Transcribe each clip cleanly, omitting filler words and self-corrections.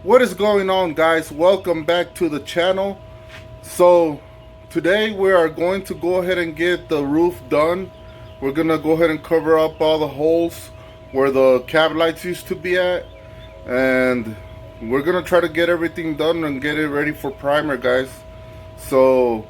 What is going on, guys? Welcome back to the channel. So today we are going to go ahead and get the roof done. We're gonna go ahead and cover up all the holes where the cab lights used to be at, and we're gonna try to get everything done and get it ready for primer, guys. So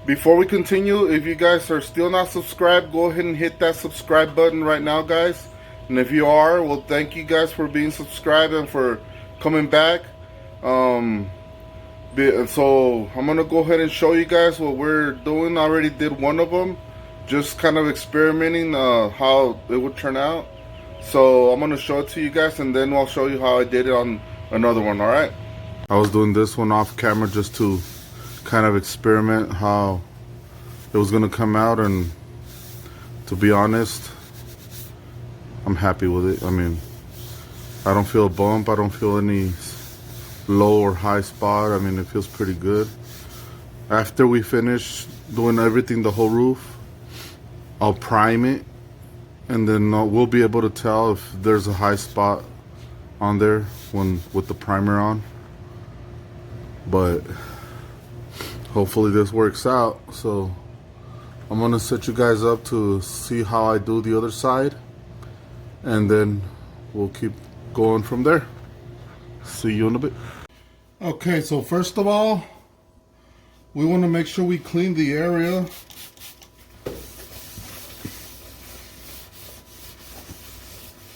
before we continue, if you guys are still not subscribed, go ahead and hit that subscribe button right now, guys. And if you are, well, thank you guys for being subscribed and for coming back. So I'm gonna go ahead and show you guys what we're doing. I already did one of them, just kind of experimenting how it would turn out. So I'm gonna show it to you guys, and then I'll show you how I did it on another one. All right. I was doing this one off camera just to kind of experiment how it was gonna come out, and to be honest, I'm happy with it. I mean, I don't feel a bump, I don't feel any low or high spot. I mean, it feels pretty good. After we finish doing everything, the whole roof, I'll prime it, and then we'll be able to tell if there's a high spot on there when with the primer on. But hopefully this works out. So I'm gonna set you guys up to see how I do the other side, and then we'll keep going from there. See you in a bit. Okay, so first of all, we want to make sure we clean the area.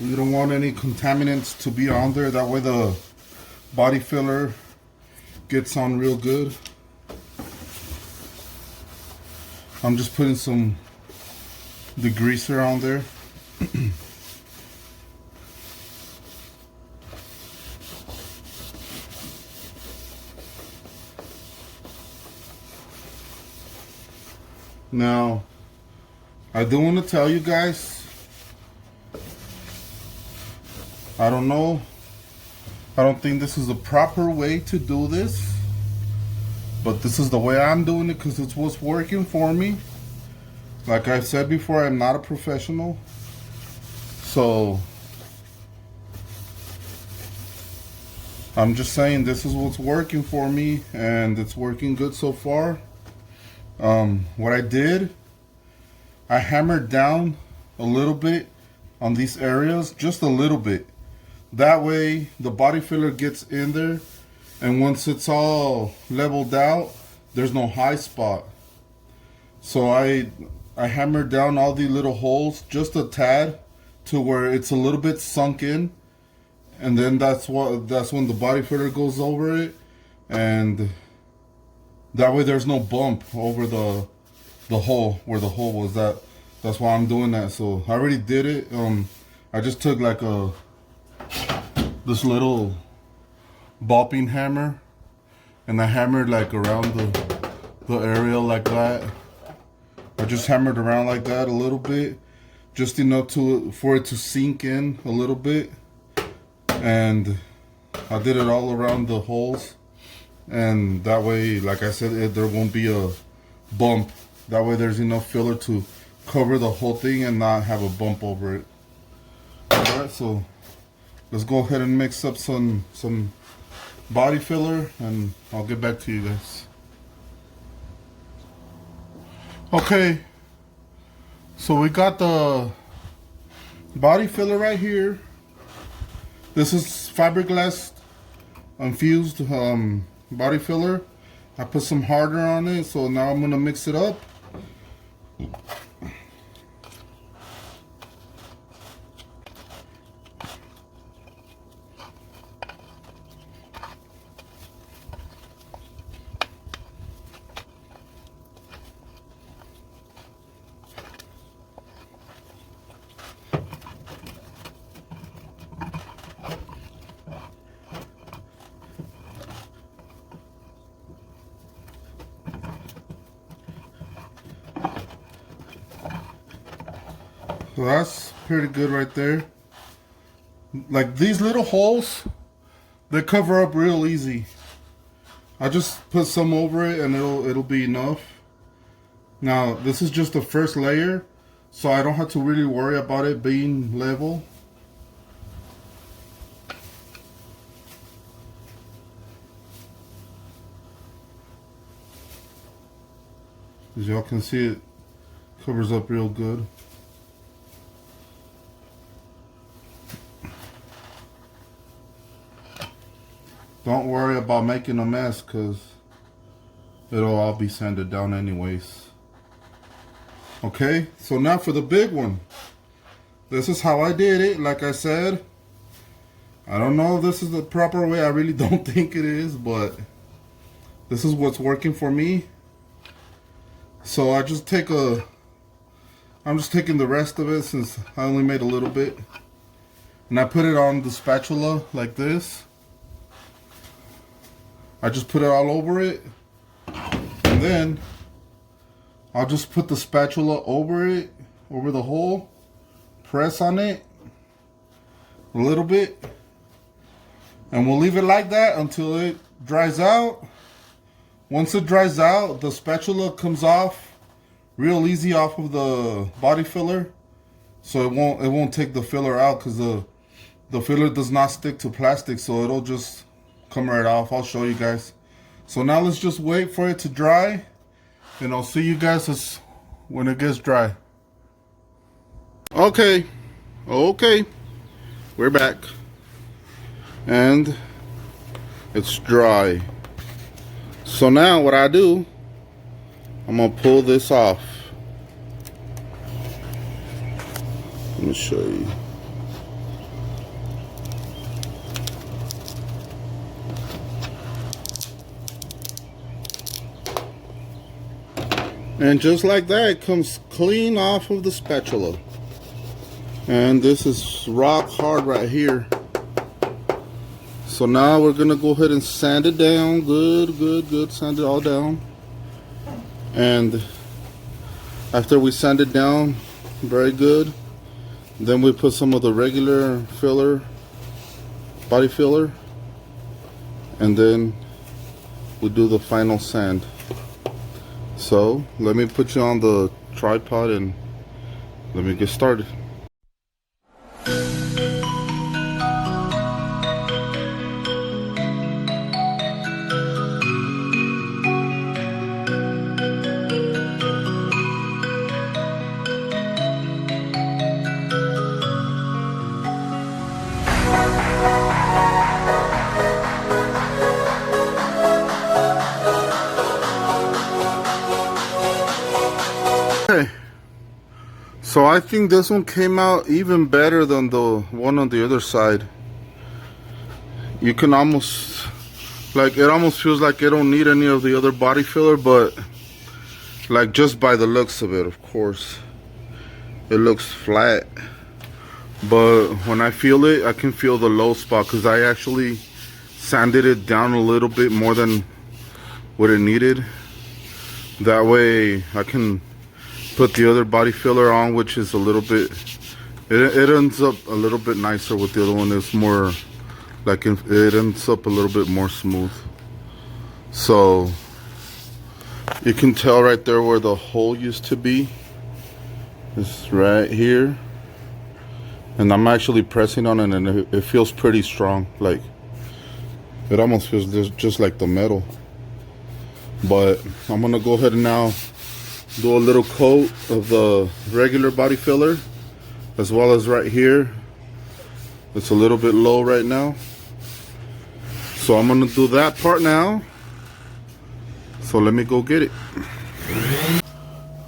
We don't want any contaminants to be on there. That way the body filler gets on real good. I'm just putting some degreaser on there. Now, I do want to tell you guys, I don't know, I don't think this is the proper way to do this, but this is the way I'm doing it because it's what's working for me. Like I said before, I'm not a professional, so I'm just saying this is what's working for me, and it's working good so far. What I did, I hammered down a little bit on these areas, just a little bit. That way the body filler gets in there, and once it's all leveled out, there's no high spot. So I hammered down all the little holes just a tad to where it's a little bit sunk in, and then that's when the body filler goes over it, and that way there's no bump over the hole where the hole was. That's why I'm doing that. So I already did it. I just took like this little ball peen hammer, and I hammered like around the area like that. I just hammered around like that a little bit, just enough for it to sink in a little bit. And I did it all around the holes. And that way, like I said, there won't be a bump. That way there's enough filler to cover the whole thing and not have a bump over it. Alright, so let's go ahead and mix up some body filler, and I'll get back to you guys. Okay, so we got the body filler right here. This is fiberglass infused body filler. I put some harder on it, so now I'm gonna mix it up. So that's pretty good right there. Like these little holes, they cover up real easy. I just put some over it and it'll be enough. Now this is just the first layer, so I don't have to really worry about it being level. As y'all can see, it covers up real good. Don't worry about making a mess, because it'll all be sanded down anyways. Okay, so now for the big one. This is how I did it. Like I said, I don't know if this is the proper way. I really don't think it is, but this is what's working for me. So I'm just taking the rest of it, since I only made a little bit, and I put it on the spatula like this. I just put it all over it, and then I'll just put the spatula over it, over the hole, press on it a little bit, and we'll leave it like that until it dries out. Once it dries out, the spatula comes off real easy off of the body filler, so it won't take the filler out, because the filler does not stick to plastic, so it'll just come right off. I'll show you guys. So now let's just wait for it to dry, and I'll see you guys when it gets dry. Okay, we're back, and it's dry. So now what I do, I'm gonna pull this off. Let me show you. And just like that, it comes clean off of the spatula. And this is rock hard right here. So now we're gonna go ahead and sand it down. Good. Sand it all down. And after we sand it down very good, then we put some of the regular filler, body filler, and then we do the final sand. So let me put you on the tripod and let me get started. Okay, so I think this one came out even better than the one on the other side. You can almost, like, it almost feels like it don't need any of the other body filler, but like just by the looks of it, of course, it looks flat. But when I feel it, I can feel the low spot, because I actually sanded it down a little bit more than what it needed. That way I can put the other body filler on, which is a little bit, it ends up a little bit nicer with the other one. It's more like, it ends up a little bit more smooth. So you can tell right there where the hole used to be. It's right here, and I'm actually pressing on it, and it feels pretty strong. Like, it almost feels just like the metal. But I'm gonna go ahead and now do a little coat of the regular body filler, as well as right here. It's a little bit low right now, so I'm gonna do that part now. So let me go get it.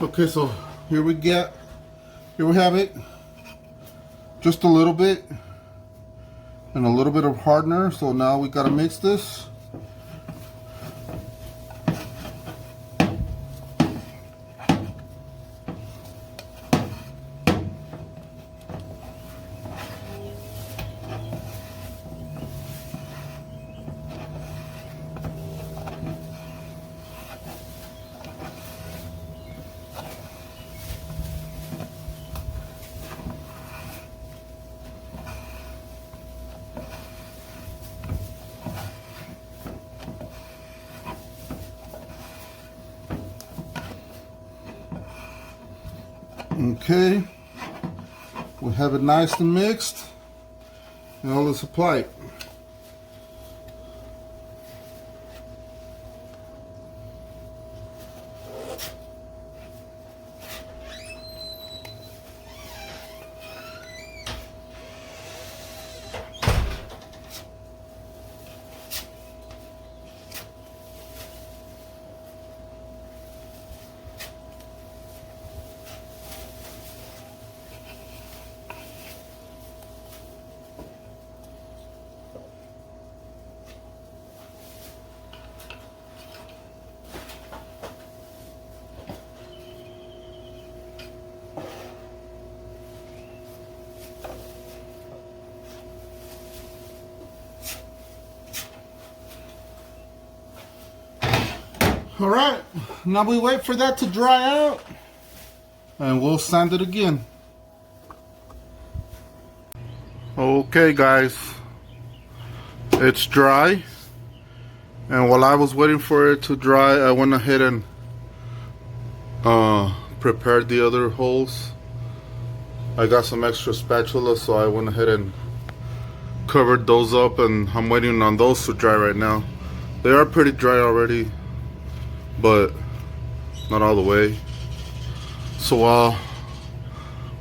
Okay, so here we have it. Just a little bit, and a little bit of hardener. So now we gotta mix this. Okay, we have it nice and mixed. Now let's apply it. All right, now we wait for that to dry out and we'll sand it again. Okay guys, it's dry, and while I was waiting for it to dry, I went ahead and prepared the other holes. I got some extra spatula, so I went ahead and covered those up, and I'm waiting on those to dry right now. They are pretty dry already, but not all the way. So while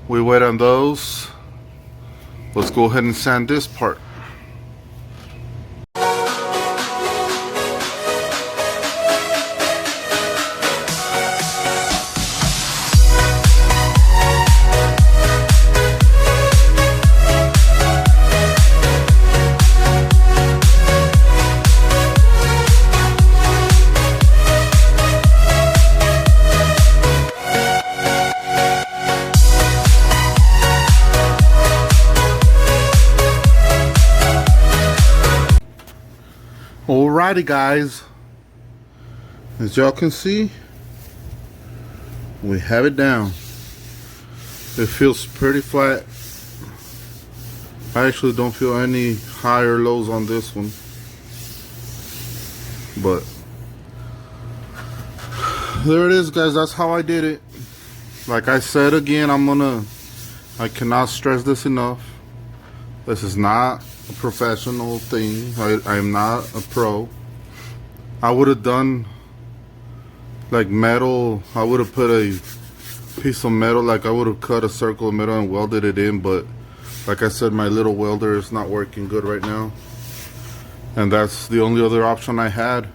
we wait on those, let's go ahead and sand this part. Alrighty guys, as y'all can see, we have it down. It feels pretty flat. I actually don't feel any high or lows on this one, but there it is guys. That's how I did it. Like I said again, I cannot stress this enough. This is not a professional thing. I am not a pro. I would have done like metal. I would have put a piece of metal, like I would have cut a circle of metal and welded it in, but like I said, my little welder is not working good right now, and that's the only other option I had.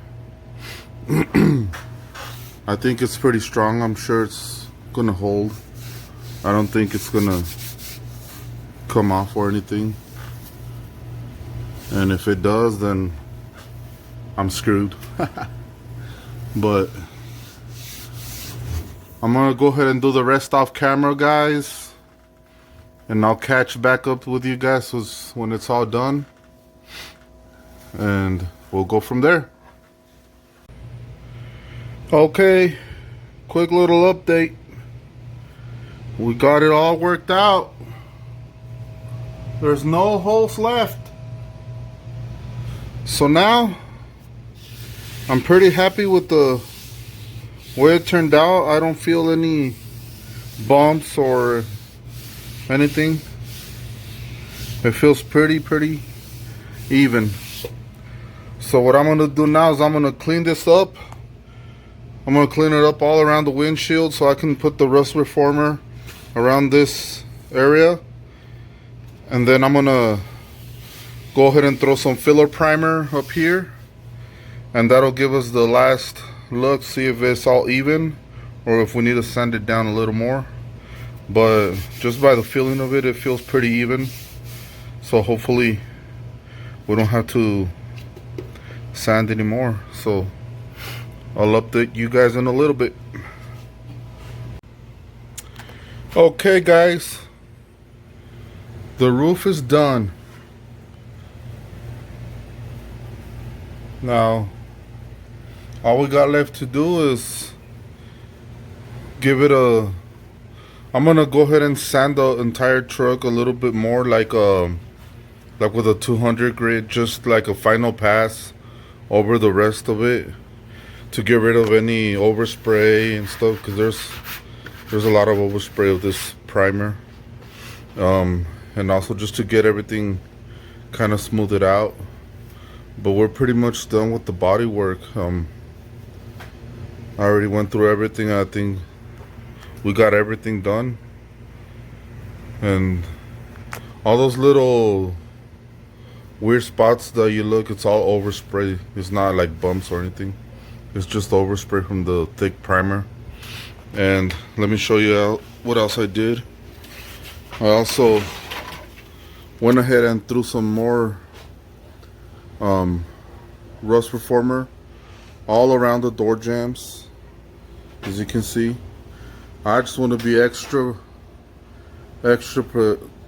I think it's pretty strong. I'm sure it's gonna hold. I don't think it's gonna come off or anything. And if it does, then I'm screwed. But I'm gonna go ahead and do the rest off camera, guys, and I'll catch back up with you guys when it's all done, and we'll go from there. Okay, quick little update. We got it all worked out. There's no holes left. So now I'm pretty happy with the way it turned out. I don't feel any bumps or anything. It feels pretty even. So what I'm gonna do now is I'm gonna clean this up. I'm gonna clean it up all around the windshield so I can put the rust reformer around this area, and then I'm gonna go ahead and throw some filler primer up here, and that'll give us the last look, see if it's all even or if we need to sand it down a little more. But just by the feeling of it, it feels pretty even, so hopefully we don't have to sand anymore. So I'll update you guys in a little bit. Okay guys, the roof is done. Now all we got left to do is give it a, I'm gonna go ahead and sand the entire truck a little bit more, like with a 200 grit, just like a final pass over the rest of it to get rid of any overspray and stuff, because there's a lot of overspray of this primer, and also just to get everything kind of smoothed out. But we're pretty much done with the body work. I already went through everything. I think we got everything done, and all those little weird spots that you look, it's all overspray. It's not like bumps or anything. It's just overspray from the thick primer. And let me show you what else I did. I also went ahead and threw some more rust reformer all around the door jambs. As you can see, I just want to be extra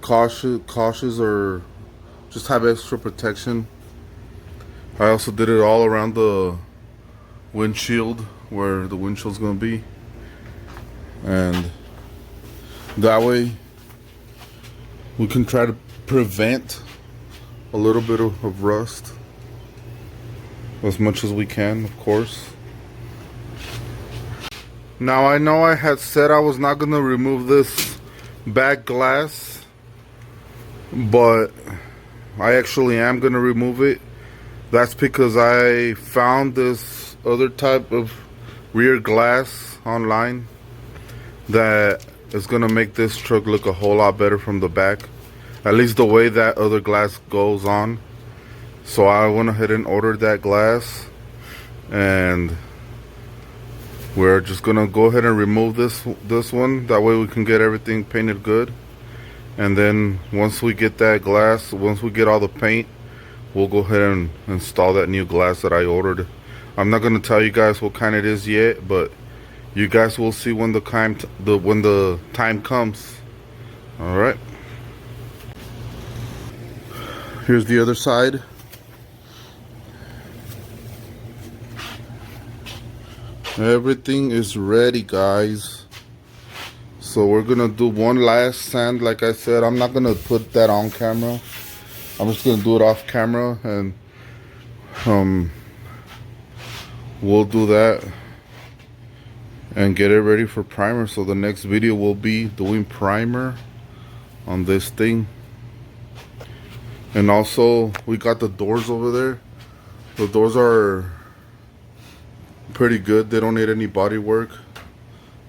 cautious, or just have extra protection. I also did it all around the windshield where the windshield's gonna be, and that way we can try to prevent a little bit of rust as much as we can, of course. Now I know I had said I was not gonna remove this back glass, but I actually am gonna remove it. That's because I found this other type of rear glass online that is gonna make this truck look a whole lot better from the back, at least the way that other glass goes on. So I went ahead and ordered that glass, and we're just gonna go ahead and remove this one. That way we can get everything painted good, and then once we get that glass, once we get all the paint, we'll go ahead and install that new glass that I ordered. I'm not gonna tell you guys what kind it is yet, but you guys will see when the time comes. All right. Here's the other side. Everything is ready, guys. So we're gonna do one last sand. Like I said, I'm not gonna put that on camera. I'm just gonna do it off camera, and we'll do that and get it ready for primer. So the next video will be doing primer on this thing. And also we got the doors over there. The doors are pretty good. They don't need any body work,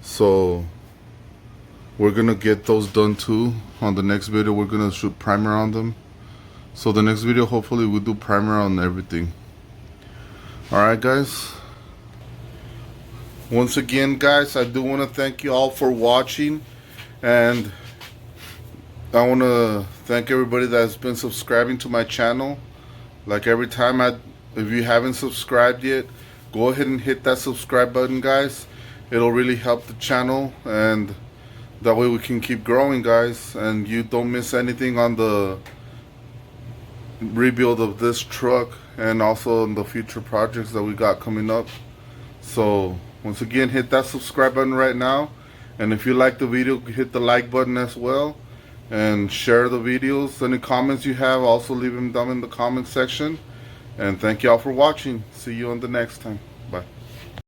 so we're gonna get those done too. On the next video we're gonna shoot primer on them. So the next video, hopefully we'll do primer on everything. Alright guys, once again guys, I do want to thank you all for watching, and I want to thank everybody that's been subscribing to my channel. Like every time, if you haven't subscribed yet, go ahead and hit that subscribe button, guys. It'll really help the channel, and that way we can keep growing, guys, and you don't miss anything on the rebuild of this truck, and also in the future projects that we got coming up. So once again, hit that subscribe button right now, and if you like the video, hit the like button as well, and share the videos. Any comments you have, also leave them down in the comment section. And thank y'all for watching. See you on the next time.